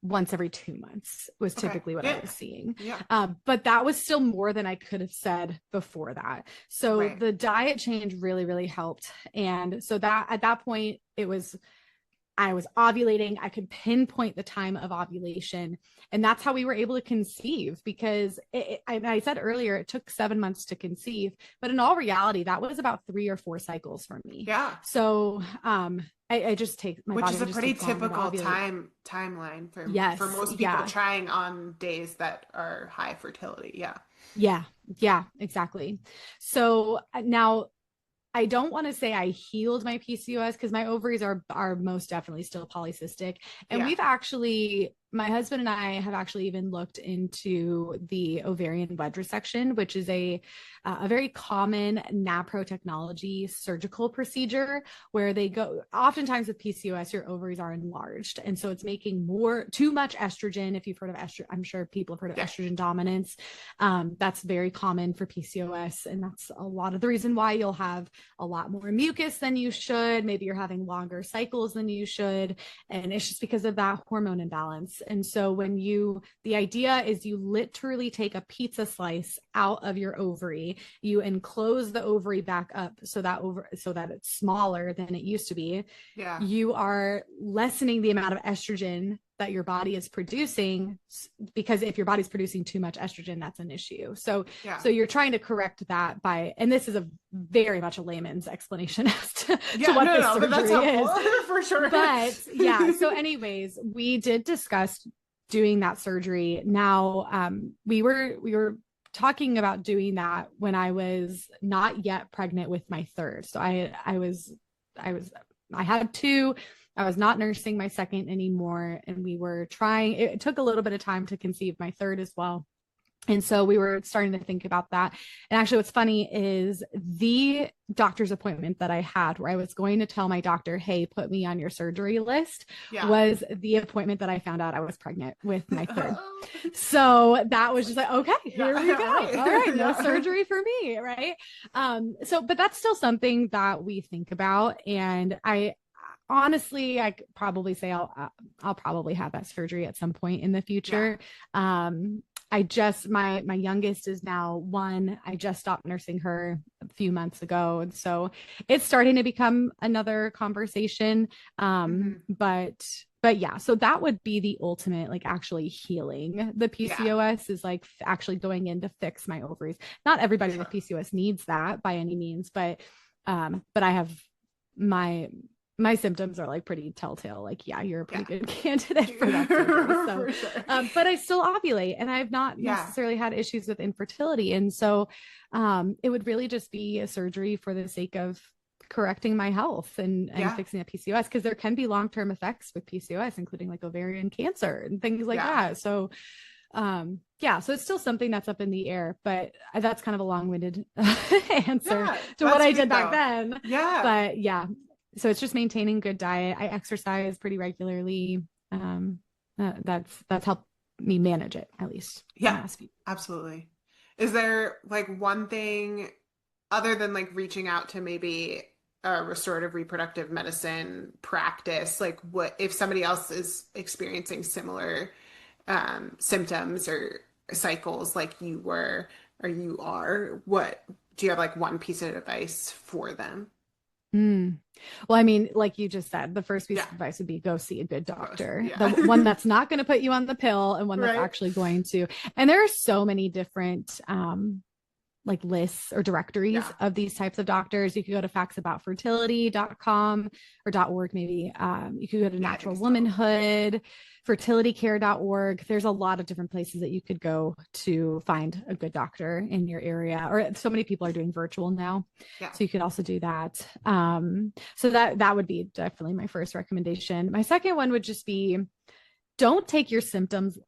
once every 2 months was typically what I was seeing. But that was still more than I could have said before that. So the diet change really, really helped. And so that at that point, I was ovulating. I could pinpoint the time of ovulation. And that's how we were able to conceive, because I said earlier, it took 7 months to conceive, but in all reality, that was about 3 or 4 cycles for me. Yeah. So, I just take my body, which is a pretty typical timeline for most people trying on days that are high fertility. Yeah, exactly. So now, I don't want to say I healed my PCOS because my ovaries are most definitely still polycystic. And we've actually my husband and I have actually even looked into the ovarian wedge resection, which is a very common NAPRO technology surgical procedure where they go, oftentimes with PCOS, your ovaries are enlarged. And so it's making too much estrogen. If you've heard of estrogen, I'm sure people have heard of estrogen dominance. That's very common for PCOS. And that's a lot of the reason why you'll have a lot more mucus than you should. Maybe you're having longer cycles than you should. And it's just because of that hormone imbalance. And so the idea is you literally take a pizza slice out of your ovary, you enclose the ovary back up so that it's smaller than it used to be. Yeah. You are lessening the amount of estrogen that your body is producing, because if your body's producing too much estrogen, that's an issue. So you're trying to correct that and this is a very much a layman's explanation as to what this surgery is. For sure. But yeah, so anyways, we did discuss doing that surgery. Now, we were talking about doing that when I was not yet pregnant with my third. So I had two. I was not nursing my second anymore. And we were trying, it took a little bit of time to conceive my third as well. And so we were starting to think about that. And actually what's funny is the doctor's appointment that I had where I was going to tell my doctor, hey, put me on your surgery list, was the appointment that I found out I was pregnant with my third. So that was just like, okay, here we go. All right. No surgery for me. Right. But that's still something that we think about. And honestly, I could probably say I'll probably have that surgery at some point in the future. My youngest is now 1. I just stopped nursing her a few months ago. And so it's starting to become another conversation. But yeah, so that would be the ultimate, like actually healing the PCOS is like actually going in to fix my ovaries. Not everybody with PCOS needs that by any means, but I have my symptoms are like pretty telltale. Like, yeah, you're a pretty good candidate for that surgery. So, for sure. But I still ovulate and I've not necessarily had issues with infertility. And so it would really just be a surgery for the sake of correcting my health and fixing the PCOS, because there can be long-term effects with PCOS, including like ovarian cancer and things like that. So so it's still something that's up in the air, but that's kind of a long-winded answer to what I did back then. But so it's just maintaining good diet. I exercise pretty regularly. That's helped me manage it, at least. Yeah, absolutely. Is there like one thing other than like reaching out to maybe a restorative reproductive medicine practice, like what if somebody else is experiencing similar symptoms or cycles like you were or you are, what do you have like one piece of advice for them? Well, I mean, like you just said, the first piece of advice would be go see a good doctor, the one that's not going to put you on the pill and one that's actually going to. And there are so many different like lists or directories of these types of doctors. You could go to factsaboutfertility.com or .org maybe. You could go to Natural Womanhood, FertilityCare.org. There's a lot of different places that you could go to find a good doctor in your area, or so many people are doing virtual now. So you could also do that. So that would be definitely my first recommendation. My second one would just be, don't take your symptoms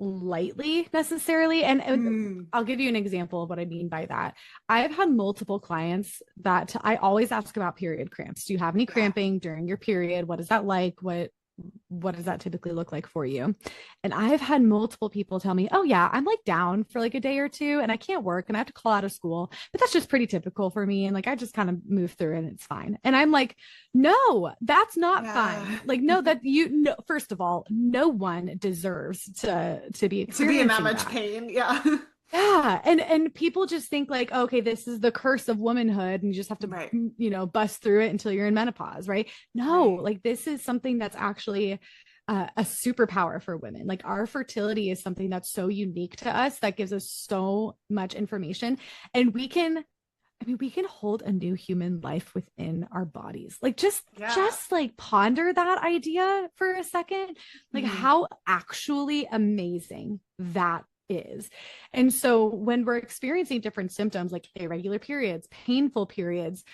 lightly necessarily. And I'll give you an example of what I mean by that. I've had multiple clients that I always ask about period cramps. Do you have any cramping during your period? What is that like? What does that typically look like for you? And I've had multiple people tell me, oh yeah, I'm like down for like a day or two and I can't work and I have to call out of school, but that's just pretty typical for me. And like, I just kind of move through it and it's fine. And I'm like, no, that's not fine. Like, no, first of all, no one deserves to be in that much pain. Yeah. And people just think like, okay, this is the curse of womanhood and you just have to, bust through it until you're in menopause. Right. No, like this is something that's actually a superpower for women. Like our fertility is something that's so unique to us that gives us so much information, and we can hold a new human life within our bodies. Like just like ponder that idea for a second, like how actually amazing that is. And so when we're experiencing different symptoms like irregular periods, painful periods,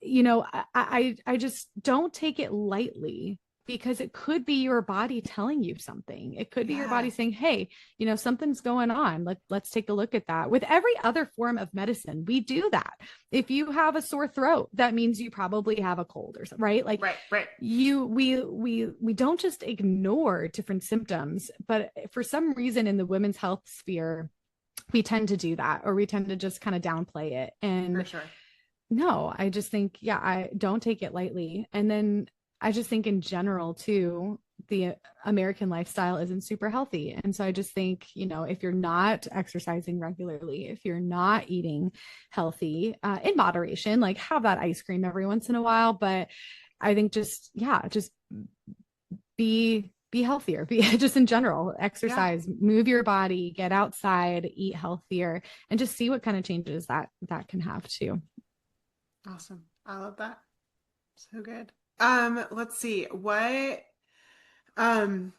I just don't take it lightly, because it could be your body telling you something. It could be your Yeah. body saying, hey, something's going on. Let's take a look at that. With every other form of medicine, we do that. If you have a sore throat, that means you probably have a cold or something, right? Like Right. we don't just ignore different symptoms, but for some reason in the women's health sphere, we tend to do that, or we tend to just kind of downplay it. For And sure. no, I just think, yeah, I don't take it lightly. And then I just think in general too, the American lifestyle isn't super healthy. And so I just think, if you're not exercising regularly, if you're not eating healthy, in moderation, like have that ice cream every once in a while. But I think just, yeah, just be healthier, be just in general, Yeah. exercise, move your body, get outside, eat healthier, and just see what kind of changes that can have too. Awesome. I love that. So good. Let's see. Um,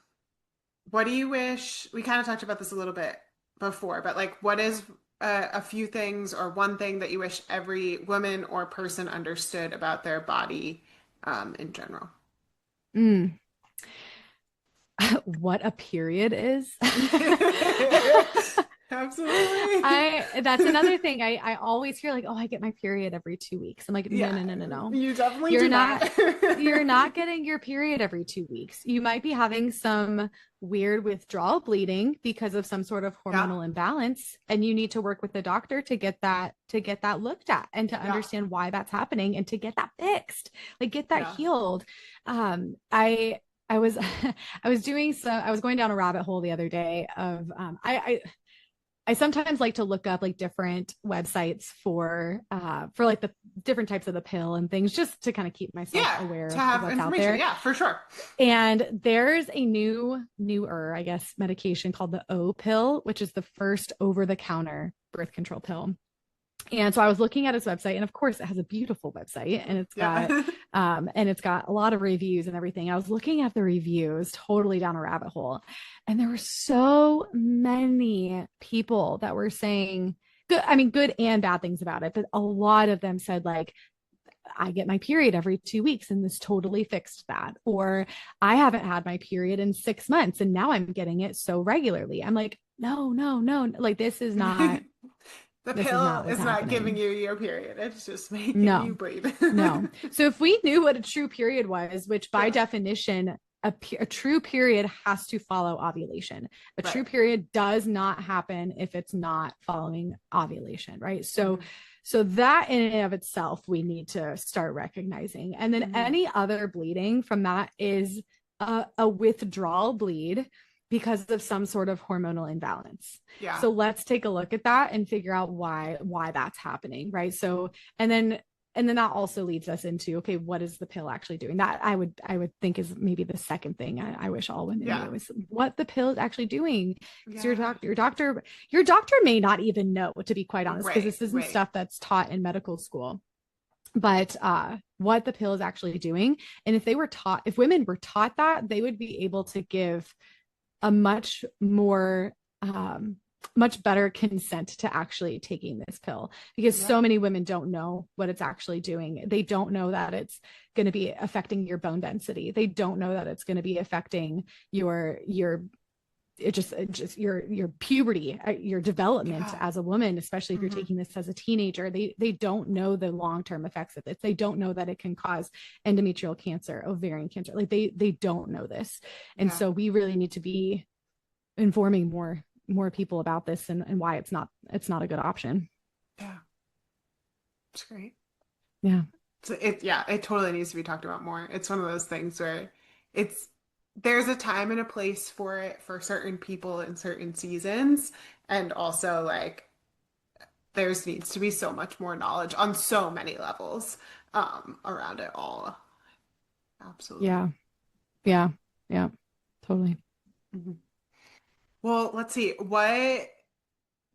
what do you wish, we kind of talked about this a little bit before, but like, what is a few things or one thing that you wish every woman or person understood about their body, in general? Mm. What a period is. Absolutely. That's another thing. I always hear like, oh, I get my period every 2 weeks. I'm like, no, Yeah, no, no, no, no. you definitely You're do not, not. you're not getting your period every 2 weeks. You might be having some weird withdrawal bleeding because of some sort of Yeah, hormonal imbalance. And you need to work with the doctor to get that looked at and to yeah, understand why that's happening and to get that fixed, like get that yeah. healed. I was I was going down a rabbit hole the other day of I sometimes like to look up like different websites for like the different types of the pill and things, just to kind of keep myself Yeah, aware to of have what's out information. there. Yeah, for sure. And there's a newer, I guess, medication called the O pill, which is the first over the counter birth control pill. And so I was looking at his website, and of course it has a beautiful website, and Yeah. it's got a lot of reviews and everything. I was looking at the reviews, totally down a rabbit hole, and there were so many people that were saying good, I mean, good and bad things about it, but a lot of them said like, I get my period every 2 weeks and this totally fixed that. Or I haven't had my period in 6 months and now I'm getting it so regularly. I'm like, no, no, no. Like The this is pill not what's is not giving happening. you your period. It's just making you No, bleed. no. So if we knew what a true period was, which by Yeah, definition, a true period has to follow ovulation. A right. true period does not happen if it's not following ovulation, right? So Hmm. so that in and of itself, we need to start recognizing. And then Hmm. any other bleeding from that is a withdrawal bleed because of some sort of hormonal imbalance. Yeah. So let's take a look at that and figure out why that's happening, right? So and then that also leads us into, okay, what is the pill actually doing? That I would think is maybe the second thing I wish all women Yeah. knew is what the pill is actually doing. Because Yeah. your doctor may not even know, to be quite honest, because Right. this isn't Right. stuff that's taught in medical school. But what the pill is actually doing, and if women were taught that, they would be able to give a much better consent to actually taking this pill, because Yeah. so many women don't know what it's actually doing. They don't know that it's going to be affecting your bone density. They don't know that it's going to be affecting your just your puberty, your development Yeah. as a woman, especially if you're Hmm. taking this as a teenager. They don't know the long-term effects of this. They don't know that it can cause endometrial cancer, ovarian cancer. Like they don't know this. And Yeah. so we really need to be informing more people about this, and why it's not a good option. Yeah. It's great. Yeah. So it totally needs to be talked about more. It's one of those things where it's there's a time and a place for it for certain people in certain seasons. And also like there's needs to be so much more knowledge on so many levels around it all. Absolutely. Yeah. Yeah. Yeah. Yeah. Totally. Mhm. Well, let's see. What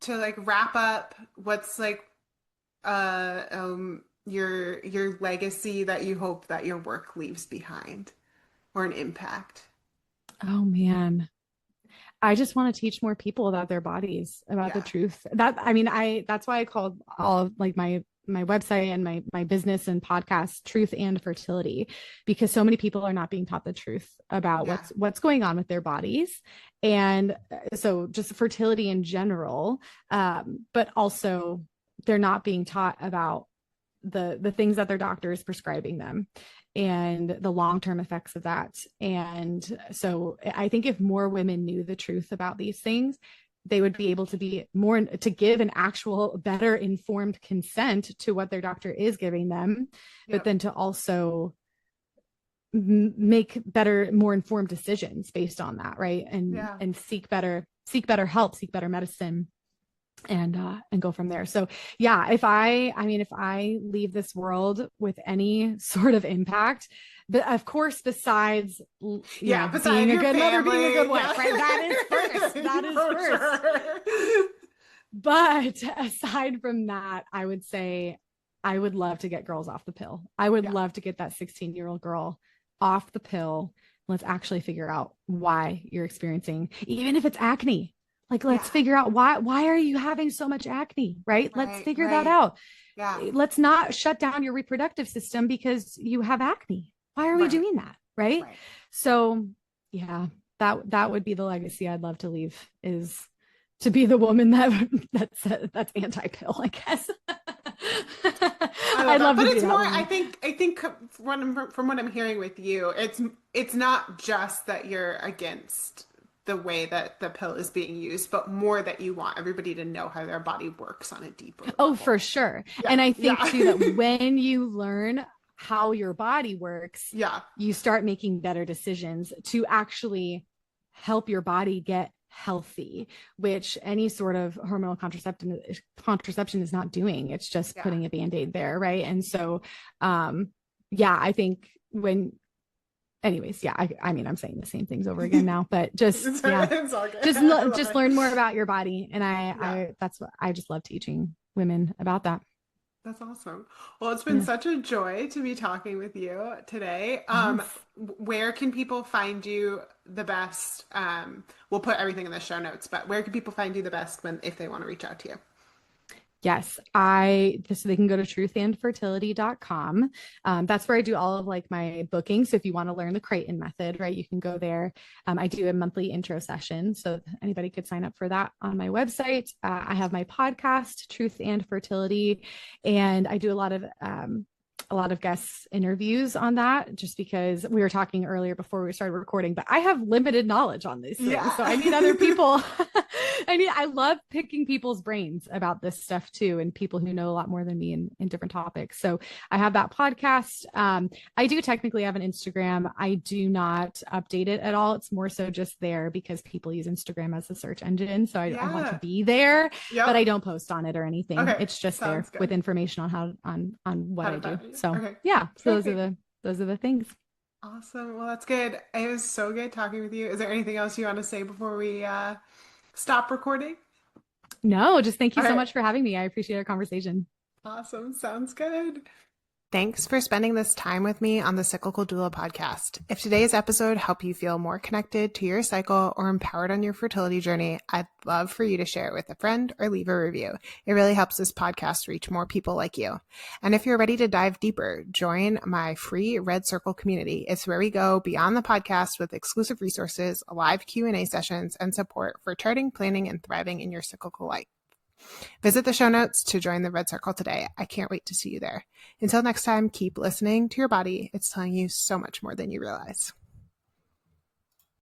to like wrap up, what's like your legacy that you hope that your work leaves behind or an impact? Oh man. I just want to teach more people about their bodies, about the Yeah. truth. That's why I called all of like website and my business and podcast, Truth and Fertility, because so many people are not being taught the truth about what's going on with their bodies. And so just fertility in general, but also they're not being taught about the things that their doctor is prescribing them and the long-term effects of that. And so I think if more women knew the truth about these things, they would be able to be more to give an actual better informed consent to what their doctor is giving them, but then to also make better, more informed decisions based on that. Right. And seek better help, seek better medicine, and go from there. So yeah, if I leave this world with any sort of impact, but of course, besides besides being a good mother, being a good wife, right? That is first. That is first. Sure. But aside from that, I would say I would love to get girls off the pill. I would love to get that 16-year-old girl off the pill. Let's actually figure out why you're experiencing, even if it's acne. Like, let's figure out why are you having so much acne, right? Let's figure that out. Yeah. Let's not shut down your reproductive system because you have acne. Why are we doing that? Right. So yeah, that would be the legacy I'd love to leave, is to be the woman that's anti-pill, I guess. I'd love to be that more, woman. I think from what I'm hearing with you, it's not just that you're against the way that the pill is being used, but more that you want everybody to know how their body works on a deeper level. For sure. Yeah. And I think too that when you learn how your body works, you start making better decisions to actually help your body get healthy, which any sort of hormonal contraception is not doing. It's just putting a Band-Aid there. Right. And so, I think anyways, I'm saying the same things over again now, but just learn more about your body. And that's what I just love teaching women about that. That's awesome. Well, it's been such a joy to be talking with you today. Where can people find you the best? We'll put everything in the show notes, but where can people find you the best if they want to reach out to you? Yes, so they can go to truthandfertility.com. That's where I do all of like my bookings. So if you want to learn the Creighton method, right, you can go there. I do a monthly intro session, so anybody could sign up for that on my website. I have my podcast, Truth and Fertility, and I do a lot of guest interviews on that, just because we were talking earlier before we started recording, but I have limited knowledge on these things. So I need other people. I love picking people's brains about this stuff too, and people who know a lot more than me in different topics. So I have that podcast. I do technically have an Instagram. I do not update it at all. It's more so just there because people use Instagram as a search engine. So I want to be there, but I don't post on it or anything. Okay. It's just there with information on how, on what I do. So so those are the things. Awesome. Well, that's good. It was so good talking with you. Is there anything else you want to say before we stop recording? No, just thank you so much for having me. I appreciate our conversation. Awesome. Sounds good. Thanks for spending this time with me on the Cyclical Doula podcast. If today's episode helped you feel more connected to your cycle or empowered on your fertility journey, I'd love for you to share it with a friend or leave a review. It really helps this podcast reach more people like you. And if you're ready to dive deeper, join my free Red Circle community. It's where we go beyond the podcast with exclusive resources, live Q&A sessions, and support for charting, planning, and thriving in your cyclical life. Visit the show notes to join the Red Circle today. I can't wait to see you there. Until next time, keep listening to your body. It's telling you so much more than you realize.